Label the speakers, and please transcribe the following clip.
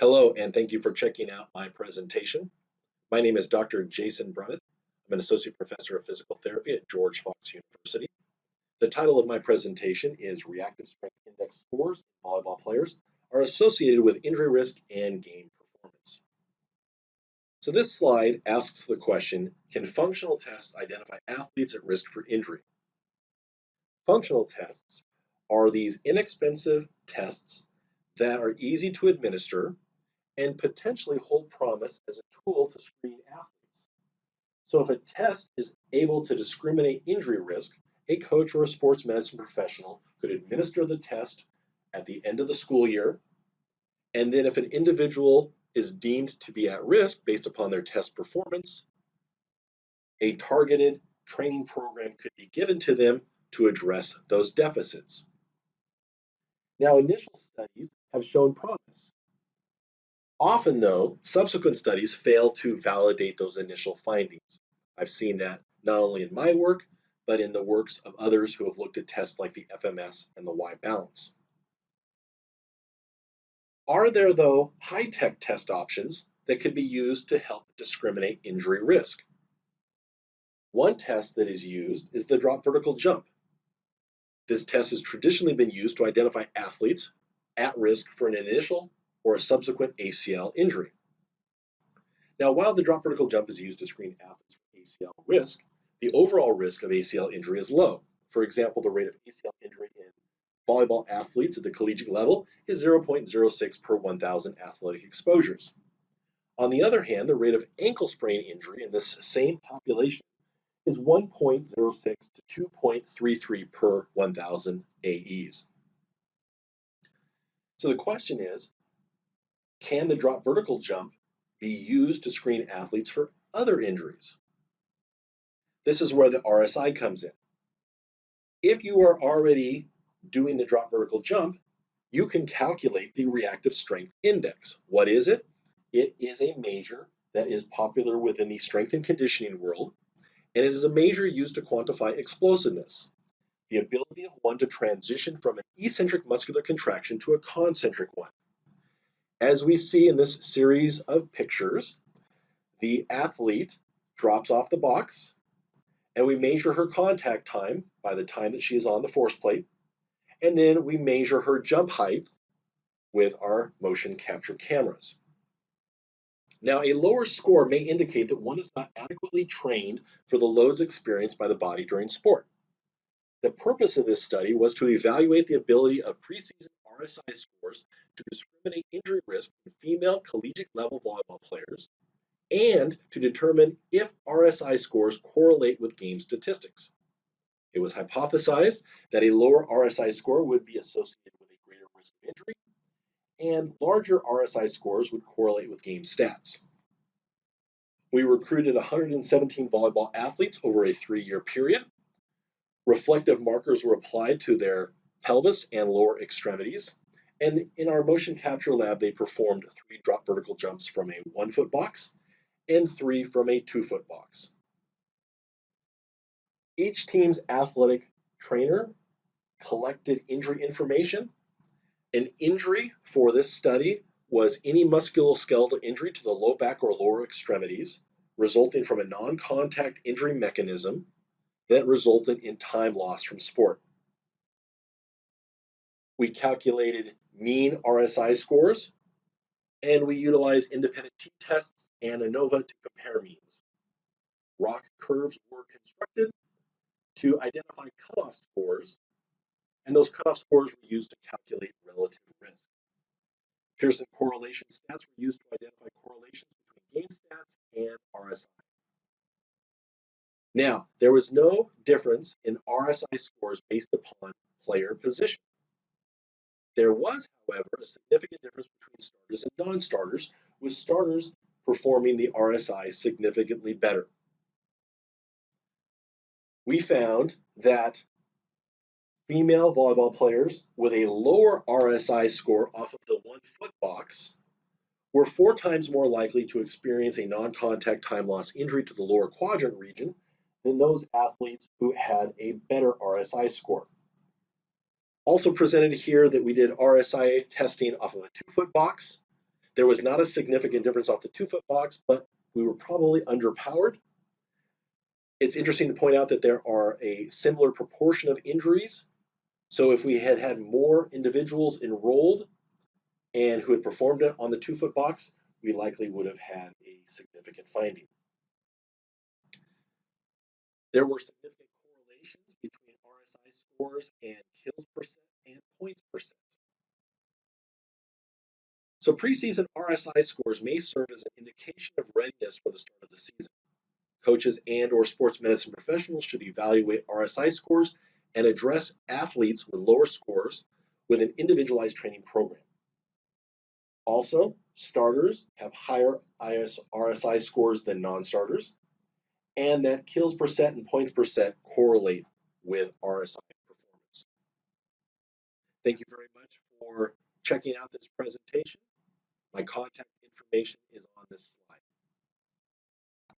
Speaker 1: Hello, and thank you for checking out my presentation. My name is Dr. Jason Brumitt. I'm an Associate Professor of Physical Therapy at George Fox University. The title of my presentation is Reactive Strength Index Scores in Volleyball Players are Associated with Injury Risk and Game Performance. So this slide asks the question, can functional tests identify athletes at risk for injury? Functional tests are these inexpensive tests that are easy to administer and potentially hold promise as a tool to screen athletes. So if a test is able to discriminate injury risk, a coach or a sports medicine professional could administer the test at the end of the school year. And then if an individual is deemed to be at risk based upon their test performance, a targeted training program could be given to them to address those deficits. Now, initial studies have shown promise. Often, though, subsequent studies fail to validate those initial findings. I've seen that not only in my work, but in the works of others who have looked at tests like the FMS and the Y balance. Are there, though, high-tech test options that could be used to help discriminate injury risk? One test that is used is the drop vertical jump. This test has traditionally been used to identify athletes at risk for an initial or a subsequent ACL injury. Now, while the drop vertical jump is used to screen athletes for ACL risk, the overall risk of ACL injury is low. For example, the rate of ACL injury in volleyball athletes at the collegiate level is 0.06 per 1,000 athletic exposures. On the other hand, the rate of ankle sprain injury in this same population is 1.06 to 2.33 per 1,000 AEs. So the question is, can the drop vertical jump be used to screen athletes for other injuries? This is where the RSI comes in. If you are already doing the drop vertical jump, you can calculate the reactive strength index. What is it? It is a measure that is popular within the strength and conditioning world, and it is a measure used to quantify explosiveness, the ability of one to transition from an eccentric muscular contraction to a concentric one. As we see in this series of pictures, the athlete drops off the box, and we measure her contact time by the time that she is on the force plate, and then we measure her jump height with our motion capture cameras. Now, a lower score may indicate that one is not adequately trained for the loads experienced by the body during sport. The purpose of this study was to evaluate the ability of preseason RSI scores to discriminate injury risk in female collegiate level volleyball players and to determine if RSI scores correlate with game statistics. It was hypothesized that a lower RSI score would be associated with a greater risk of injury, and larger RSI scores would correlate with game stats. We recruited 117 volleyball athletes over a 3-year period. Reflective markers were applied to their pelvis and lower extremities. And in our motion capture lab, they performed 3 drop vertical jumps from a 1-foot box and 3 from a 2-foot box. Each team's athletic trainer collected injury information. An injury for this study was any musculoskeletal injury to the low back or lower extremities, resulting from a non-contact injury mechanism that resulted in time lost from sport. We calculated mean RSI scores, and we utilized independent t-tests and ANOVA to compare means. ROC curves were constructed to identify cutoff scores, and those cutoff scores were used to calculate relative risk. Pearson correlation stats were used to identify correlations between game stats and RSI. Now, there was no difference in RSI scores based upon player position. There was, however, a significant difference between starters and non-starters, with starters performing the RSI significantly better. We found that female volleyball players with a lower RSI score off of the 1-foot box were 4 times more likely to experience a non-contact time loss injury to the lower quadrant region than those athletes who had a better RSI score. Also presented here that we did RSI testing off of a 2-foot box. There was not a significant difference off the 2-foot box, but we were probably underpowered. It's interesting to point out that there are a similar proportion of injuries. So if we had had more individuals enrolled and who had performed it on the 2-foot box, we likely would have had a significant finding. There were significant correlations between RSI scores and kills percent and points percent. So preseason RSI scores may serve as an indication of readiness for the start of the season. Coaches and or sports medicine professionals should evaluate RSI scores and address athletes with lower scores with an individualized training program. Also, starters have higher RSI scores than non-starters, and that kills percent and points percent correlate with RSI performance. Thank you very much for checking out this presentation. My contact information